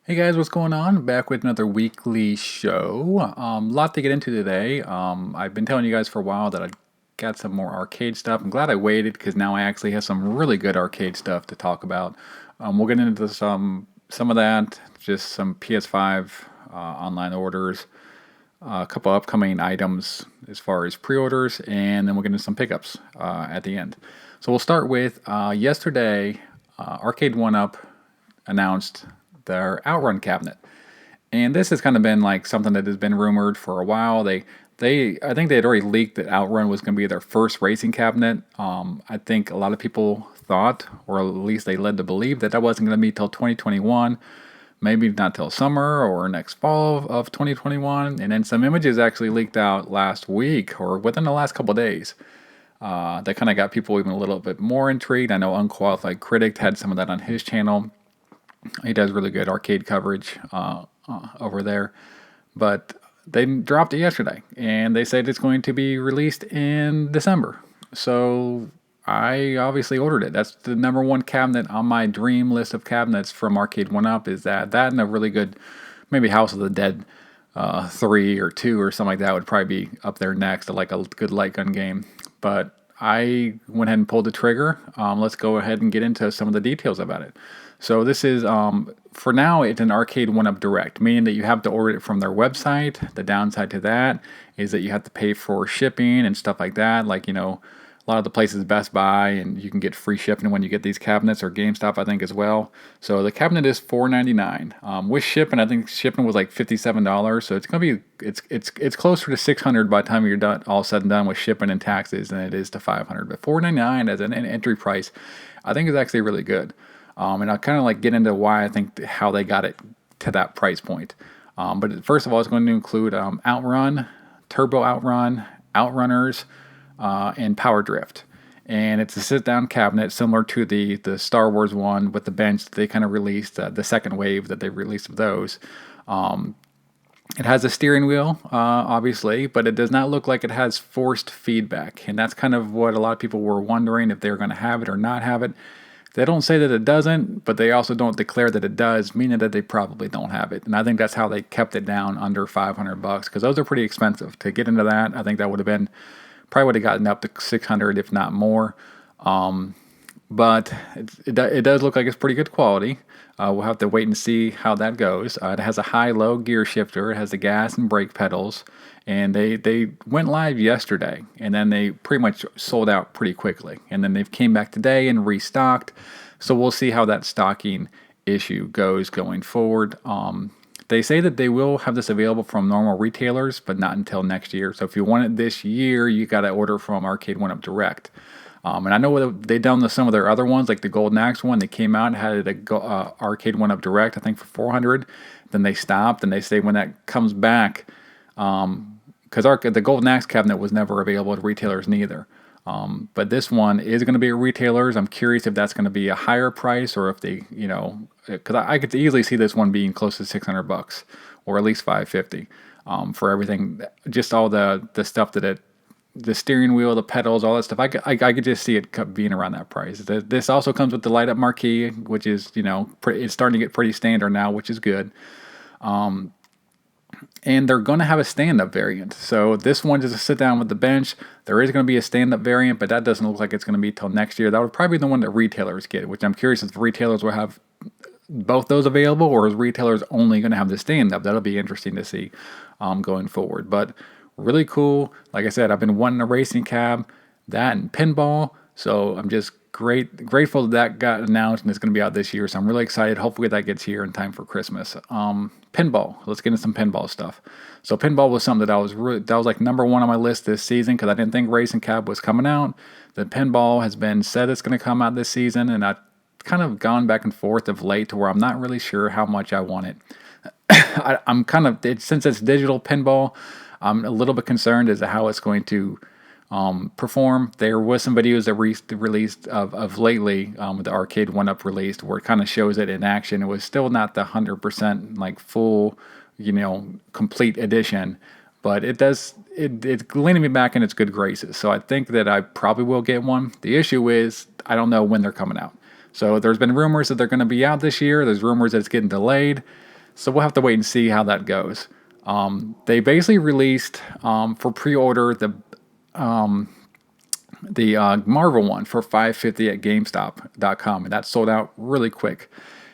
Hey guys, what's going on? Back with another weekly show. Lot to get into today. I've been telling you guys for a while that I got some more arcade stuff. I'm glad I waited because now I actually have some really good arcade stuff to talk about. We'll get into some of that, just some PS5 online orders, a couple upcoming items as far as pre-orders, and then we'll get into some pickups at the end. So we'll start with yesterday. Arcade1Up announced their OutRun cabinet. And this has kind of been like something that has been rumored for a while. I think they had already leaked that OutRun was going to be their first racing cabinet. I think a lot of people thought, or at least they led to believe, that wasn't going to be till 2021, maybe not till summer or next fall of 2021. And then some images actually leaked out last week or within the last couple of days. That kind of got people even a little bit more intrigued. I know Unqualified Critic had some of that on his channel. He does really good arcade coverage over there. But they dropped it yesterday, and they said it's going to be released in December. So I obviously ordered it. That's the number one cabinet on my dream list of cabinets from Arcade1Up. Is that and a really good, maybe House of the Dead 3 or 2 or something like that would probably be up there next, like a good light gun game. But I went ahead and pulled the trigger. Let's go ahead and get into some of the details about it. So this is, for now, it's an Arcade1Up Direct, meaning that you have to order it from their website. The downside to that is that you have to pay for shipping and stuff like that. Like, a lot of the places, Best Buy, and you can get free shipping when you get these cabinets, or GameStop, I think, as well. So the cabinet is $499. With shipping, I think shipping was like $57. So it's gonna be it's closer to $600 by the time you're done, all said and done with shipping and taxes, than it is to $500. But $499 as an entry price, I think is actually really good. And I'll kind of like get into why I think how they got it to that price point. But first of all, it's going to include OutRun, Turbo OutRun, OutRunners, and Power Drift. And it's a sit-down cabinet similar to the Star Wars one with the bench that they kind of released, the second wave that they released of those. It has a steering wheel, obviously, but it does not look like it has forced feedback. And that's kind of what a lot of people were wondering, if they're going to have it or not have it. They don't say that it doesn't, but they also don't declare that it does, meaning that they probably don't have it. And I think that's how they kept it down under $500, because those are pretty expensive. To get into that, I think that would have gotten up to $600, if not more. But it does look like it's pretty good quality. We'll have to wait and see how that goes. It has a high-low gear shifter. It has the gas and brake pedals. And they went live yesterday, and then they pretty much sold out pretty quickly. And then they've came back today and restocked. So we'll see how that stocking issue goes going forward. They say that they will have this available from normal retailers, but not until next year. So if you want it this year, you got to order from Arcade1Up Direct. And I know they've done some of their other ones, like the Golden Axe one. They came out and had it Arcade1Up Direct, I think, for $400. Then they stopped, and they say when that comes back, because the Golden Axe cabinet was never available at retailers neither. But this one is going to be at retailers. I'm curious if that's going to be a higher price, or if they, because I could easily see this one being close to $600, or at least $550, for everything, just all the stuff the steering wheel, the pedals, all that stuff. I could just see it being around that price. This also comes with the light up marquee, which is, it's starting to get pretty standard now, which is good. And they're going to have a stand-up variant. So this one is a sit-down with the bench. There is going to be a stand-up variant, but that doesn't look like it's going to be till next year. That would probably be the one that retailers get, which I'm curious if retailers will have both those available, or is retailers only going to have the stand-up. That'll be interesting to see going forward. But really cool. Like I said, I've been wanting a racing cab, that and pinball. So I'm just grateful that got announced and it's going to be out this year. So I'm really excited. Hopefully that gets here in time for Christmas. Pinball. Let's get into some pinball stuff. So pinball was something that was like number one on my list this season, because I didn't think racing cab was coming out. The pinball has been said it's going to come out this season, and I've kind of gone back and forth of late to where I'm not really sure how much I want it. I'm kind of, since it's digital pinball, I'm a little bit concerned as to how it's going to perform. There was some videos that released of lately, with the Arcade1Up released, where it kind of shows it in action. It was still not the 100% like full, complete edition, but it's leaning me back in its good graces. So I think that I probably will get one. The issue is I don't know when they're coming out. So there's been rumors that they're going to be out this year. There's rumors that it's getting delayed. So we'll have to wait and see how that goes. They basically released for pre-order the Marvel one for $5.50 at GameStop.com, and that sold out really quick.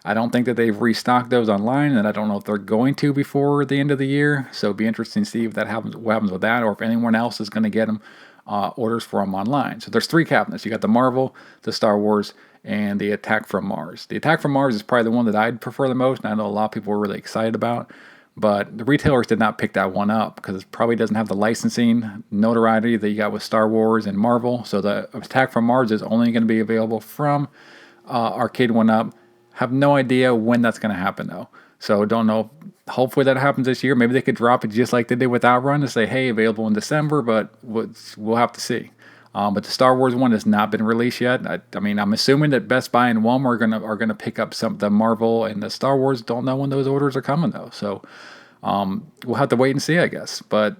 I don't think that they've restocked those online, and I don't know if they're going to before the end of the year. So it'd be interesting to see if that happens, what happens with that, or if anyone else is going to get them orders for them online. So there's 3 cabinets. You got the Marvel, the Star Wars, and the Attack from Mars. The Attack from Mars is probably the one that I'd prefer the most, and I know a lot of people were really excited about. But the retailers did not pick that one up because it probably doesn't have the licensing notoriety that you got with Star Wars and Marvel. So the Attack from Mars is only going to be available from Arcade1Up. Have no idea when that's going to happen though. So don't know. Hopefully that happens this year. Maybe they could drop it just like they did with OutRun and say, hey, available in December, but we'll have to see. But the Star Wars one has not been released yet. I mean, I'm assuming that Best Buy and Walmart are gonna pick up some the Marvel and the Star Wars. Don't know when those orders are coming though, so we'll have to wait and see, I guess. But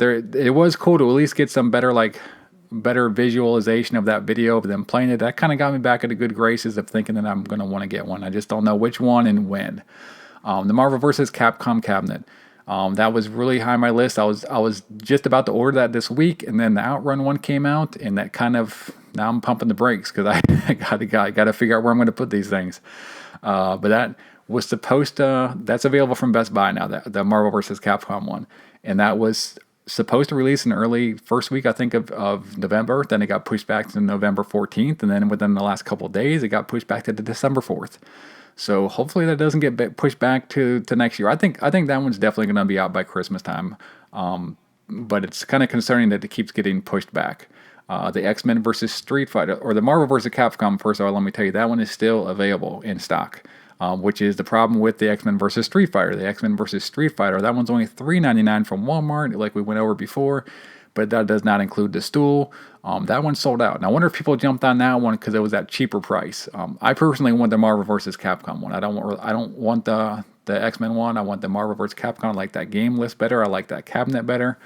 it was cool to at least get some better visualization of that video of them playing it. That kind of got me back into good graces of thinking that I'm gonna want to get one. I just don't know which one and when. The Marvel vs. Capcom cabinet. That was really high on my list. I was just about to order that this week, and then the OutRun one came out, and that kind of, now I'm pumping the brakes because I got to figure out where I'm going to put these things. But that was supposed to, that's available from Best Buy now, the Marvel vs. Capcom one, and that was supposed to release in early first week, I think, of November. Then it got pushed back to November 14th, and then within the last couple of days, it got pushed back to December 4th. So hopefully that doesn't get pushed back to next year. I think that one's definitely going to be out by Christmas time. But it's kind of concerning that it keeps getting pushed back. The X-Men versus Street Fighter, or the Marvel versus Capcom, first of all, let me tell you, that one is still available in stock, which is the problem with the X-Men versus Street Fighter. The X-Men versus Street Fighter, that one's only $3.99 from Walmart, like we went over before, but that does not include the stool. That one sold out. And I wonder if people jumped on that one because it was that cheaper price. I personally want the Marvel vs. Capcom one. I don't want the X-Men one. I want the Marvel vs. Capcom. I like that game list better. I like that cabinet better.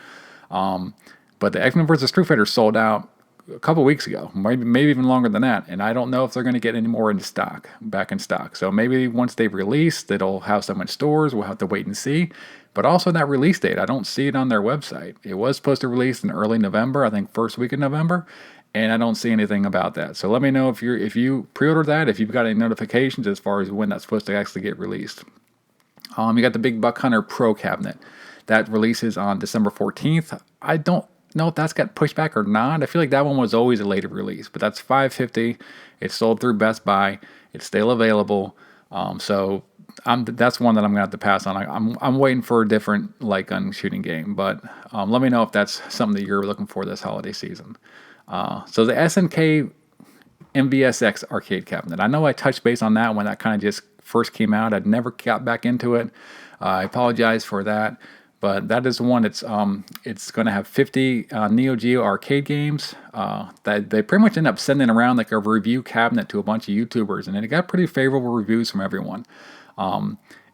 But the X-Men vs. Street Fighter sold out a couple weeks ago, maybe even longer than that. And I don't know if they're going to get any more back in stock. So maybe once they release, it'll have some in stores. We'll have to wait and see. But also that release date, I don't see it on their website. It was supposed to release in early November, I think first week of November, and I don't see anything about that. So let me know if you pre-ordered that, if you've got any notifications as far as when that's supposed to actually get released. You got the Big Buck Hunter Pro cabinet. That releases on December 14th. I don't know if that's got pushed back or not. I feel like that one was always a later release, but that's $5.50. It's sold through Best Buy. It's still available. So that's one that I'm gonna have to pass on. I'm waiting for a different light gun shooting game, but let me know if that's something that you're looking for this holiday season. So the SNK MVSX arcade cabinet. I know I touched base on that when that kind of just first came out. I'd never got back into it. I apologize for that, but that is one. It's going to have 50 Neo Geo arcade games that they pretty much end up sending around like a review cabinet to a bunch of YouTubers, and it got pretty favorable reviews from everyone.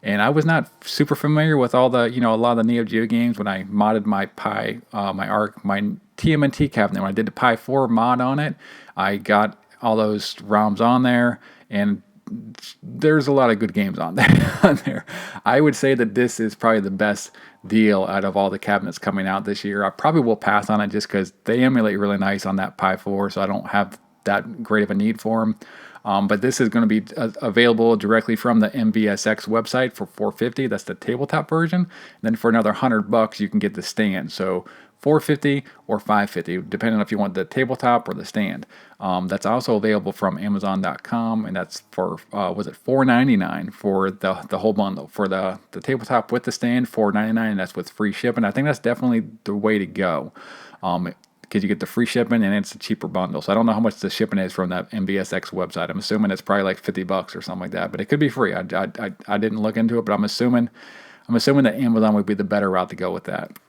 And I was not super familiar with all the, a lot of the Neo Geo games when I modded my my TMNT cabinet. When I did the Pi 4 mod on it, I got all those ROMs on there, and there's a lot of good games on there. I would say that this is probably the best deal out of all the cabinets coming out this year. I probably will pass on it just because they emulate really nice on that Pi 4, so I don't have that great of a need for them. But this is going to be available directly from the MVSX website for $450. That's the tabletop version. And then for another $100, you can get the stand. So $450 or $550, depending on if you want the tabletop or the stand. That's also available from Amazon.com, and that's for was it $4.99 for the whole bundle. For the tabletop with the stand, $4.99, and that's with free shipping. I think that's definitely the way to go. Because you get the free shipping and it's a cheaper bundle. So I don't know how much the shipping is from that MVSX website. I'm assuming it's probably like $50 or something like that, but it could be free. I didn't look into it, but I'm assuming that Amazon would be the better route to go with that.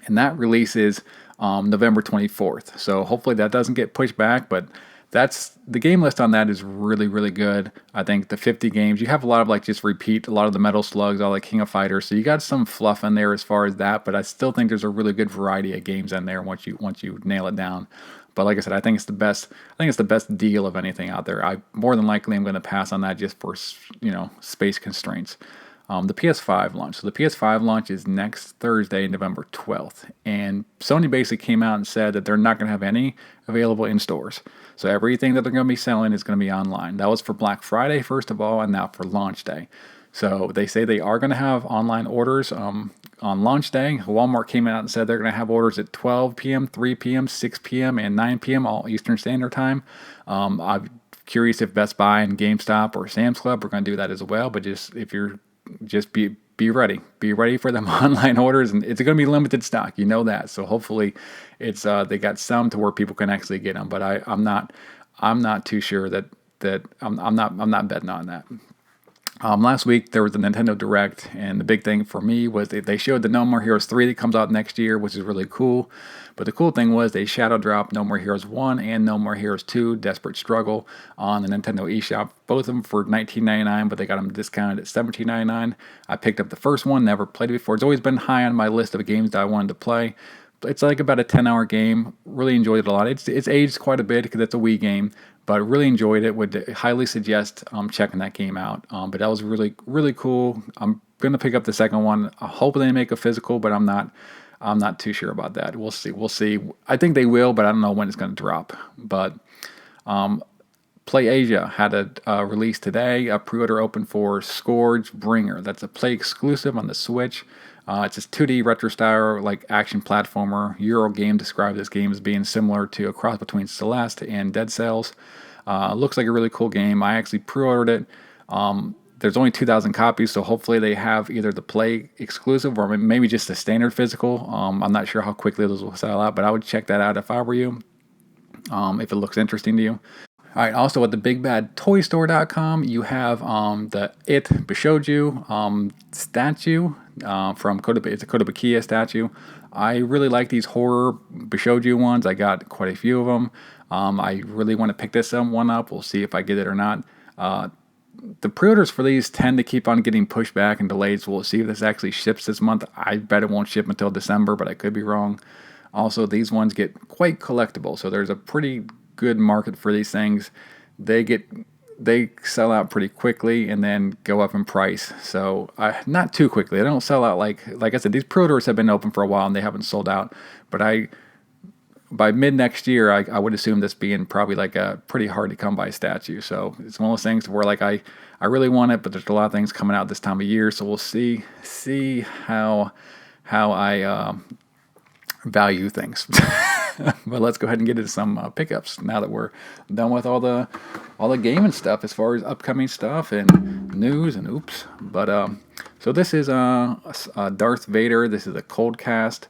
And that releases November 24th. So hopefully that doesn't get pushed back, but the game list on that is really, really good. I think the 50 games, you have a lot of just repeat, a lot of the Metal Slugs, all the King of Fighters. So you got some fluff in there as far as that, but I still think there's a really good variety of games in there once you nail it down. But like I said, I think it's the best. I think it's the best deal of anything out there. I more than likely am going to pass on that just for space constraints. the PS5 launch. So the PS5 launch is next Thursday, November 12th. And Sony basically came out and said that they're not going to have any available in stores. So everything that they're going to be selling is going to be online. That was for Black Friday, first of all, and now for launch day. So they say they are going to have online orders on launch day. Walmart came out and said they're going to have orders at 12 p.m., 3 p.m., 6 p.m., and 9 p.m., all Eastern Standard Time. I'm curious if Best Buy and GameStop or Sam's Club are going to do that as well. But just be ready. Be ready for them online orders, and it's going to be limited stock. You know that. So hopefully, it's they got some to where people can actually get them. But I'm not too sure that I'm not betting on that. Last week there was the Nintendo Direct, and the big thing for me was they showed the No More Heroes 3 that comes out next year, which is really cool. But the cool thing was they shadow dropped No More Heroes 1 and No More Heroes 2 Desperate Struggle on the Nintendo eShop. Both of them for $19.99, but they got them discounted at $17.99. I picked up the first one, never played it before. It's always been high on my list of games that I wanted to play. It's like about a 10-hour game. Really enjoyed it a lot. It's aged quite a bit because it's a Wii game, but really enjoyed it. Would highly suggest checking that game out. But that was really, really cool. I'm gonna pick up the second one. I hope they make a physical, but I'm not too sure about that. We'll see. I think they will, but I don't know when it's gonna drop. But Play Asia had a release today. A pre-order open for Scourge Bringer. That's a Play exclusive on the Switch. It's this 2D retro style like action platformer. Euro game described this game as being similar to a cross between Celeste and Dead Cells. Looks like a really cool game. I actually pre-ordered it. There's only 2,000 copies, so hopefully they have either the Play exclusive or maybe just a standard physical. I'm not sure how quickly those will sell out, but I would check that out if I were you, if it looks interesting to you. All right, also at the BigBadToyStore.com, you have the It Bishoujo statue from Kotobukiya. It's a Kotobukiya statue. I really like these horror Bishoujo ones. I got quite a few of them. I really want to pick this one up. We'll see if I get it or not. The pre-orders for these tend to keep on getting pushed back and delayed, so we'll see if this actually ships this month. I bet it won't ship until December, but I could be wrong. Also, these ones get quite collectible, so there's a pretty good market for these things. They sell out pretty quickly and then go up in price. So not too quickly. They don't sell out like I said. These pre-orders have been open for a while and they haven't sold out. But by mid next year, I would assume this being probably like a pretty hard to come by statue. So it's one of those things where like I really want it, but there's a lot of things coming out this time of year. So we'll see how I value things. But let's go ahead and get into some pickups now that we're done with all the gaming stuff as far as upcoming stuff and news and oops. But so this is a Darth Vader. This is a cold cast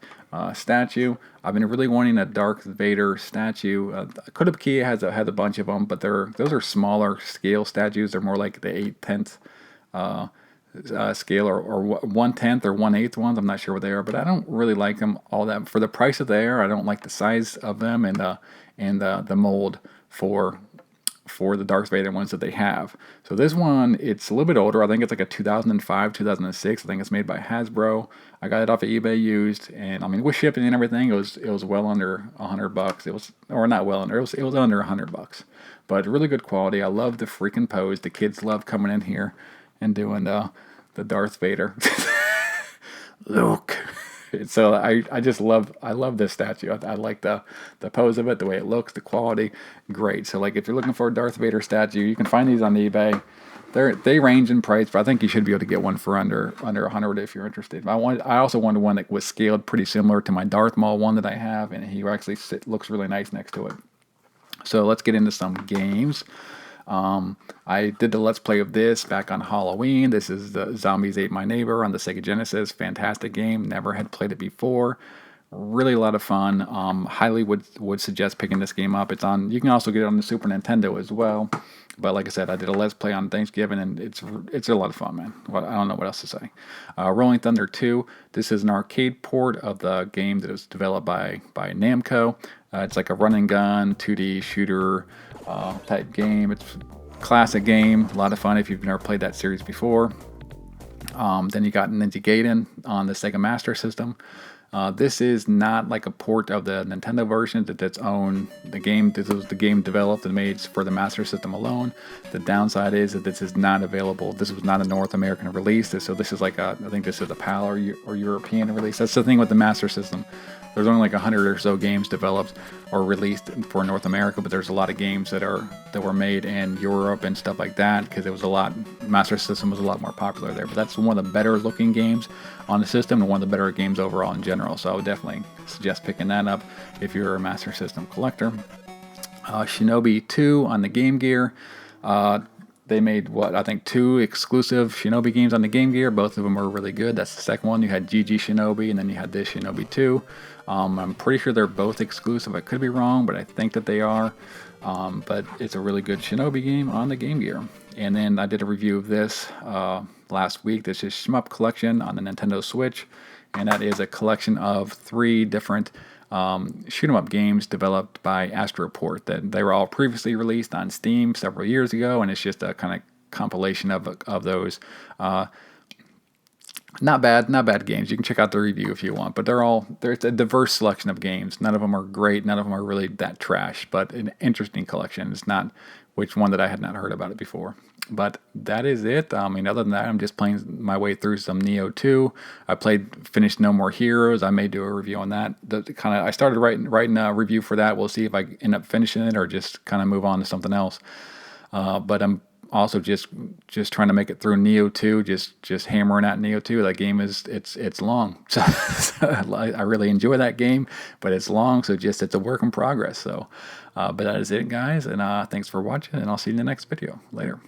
statue. I've been really wanting a Darth Vader statue. Kotobukiya has a bunch of them, but those are smaller scale statues. They're more like the 8/10 scale or 1/10 or 1/8 ones. I'm not sure what they are, but I don't really like them all that for the price that they are. I don't like the size of them and the mold for the Darth Vader ones that they have. So this one, it's a little bit older. I think it's like a 2005, 2006. I think it's made by Hasbro. I got it off of eBay used, and I mean with shipping and everything, it was well under $100. It was, or not well under. It was under $100, but really good quality. I love the freaking pose. The kids love coming in here and doing the Darth Vader. Luke. So I just love this statue. I like the pose of it, the way it looks, the quality, great. So like if you're looking for a Darth Vader statue, you can find these on eBay. They range in price, but I think you should be able to get one for under $100 if you're interested. I also wanted one that was scaled pretty similar to my Darth Maul one that I have, and he actually looks really nice next to it. So let's get into some games. I did the Let's Play of this back on Halloween. This is the Zombies Ate My Neighbor on the Sega Genesis. Fantastic game. Never had played it before. Really a lot of fun. Highly would suggest picking this game up. It's on. You can also get it on the Super Nintendo as well. But like I said, I did a Let's Play on Thanksgiving, and it's a lot of fun, man. Well, I don't know what else to say. Rolling Thunder 2. This is an arcade port of the game that was developed by Namco. It's like a run and gun 2D shooter type game. It's a classic game. A lot of fun if you've never played that series before. Then you got Ninja Gaiden on the Sega Master System. This is not like a port of the Nintendo version. It's its own. The game. This was the game developed and made for the Master System alone. The downside is that this is not available. This was not a North American release. So this is like I think this is a PAL or European release. That's the thing with the Master System. There's only like 100 or so games developed or released for North America, but there's a lot of games that were made in Europe and stuff like that because it was Master System was a lot more popular there. But that's one of the better looking games on the system and one of the better games overall in general. So I would definitely suggest picking that up if you're a Master System collector. Shinobi 2 on the Game Gear. They made, I think 2 exclusive Shinobi games on the Game Gear. Both of them were really good. That's the second one. You had GG Shinobi, and then you had this Shinobi 2. I'm pretty sure they're both exclusive. I could be wrong, but I think that they are. But it's a really good Shinobi game on the Game Gear. And then I did a review of this last week. This is Shmup Collection on the Nintendo Switch. And that is a collection of 3 different shoot 'em up games developed by Astroport. That they were all previously released on Steam several years ago, and it's just a kind of compilation of those. Not bad games. You can check out the review if you want, but there's a diverse selection of games. None of them are great. None of them are really that trash, but an interesting collection. It's not which one that I had not heard about it before. But that is it. I mean, other than that, I'm just playing my way through some Neo 2. Finished No More Heroes. I may do a review on that. I started writing a review for that. We'll see if I end up finishing it or just kind of move on to something else. But I'm also just trying to make it through Neo 2. Just hammering at Neo 2. That game it's long. So I really enjoy that game, but it's long. So it's a work in progress. So, but that is it, guys. And thanks for watching, and I'll see you in the next video. Later.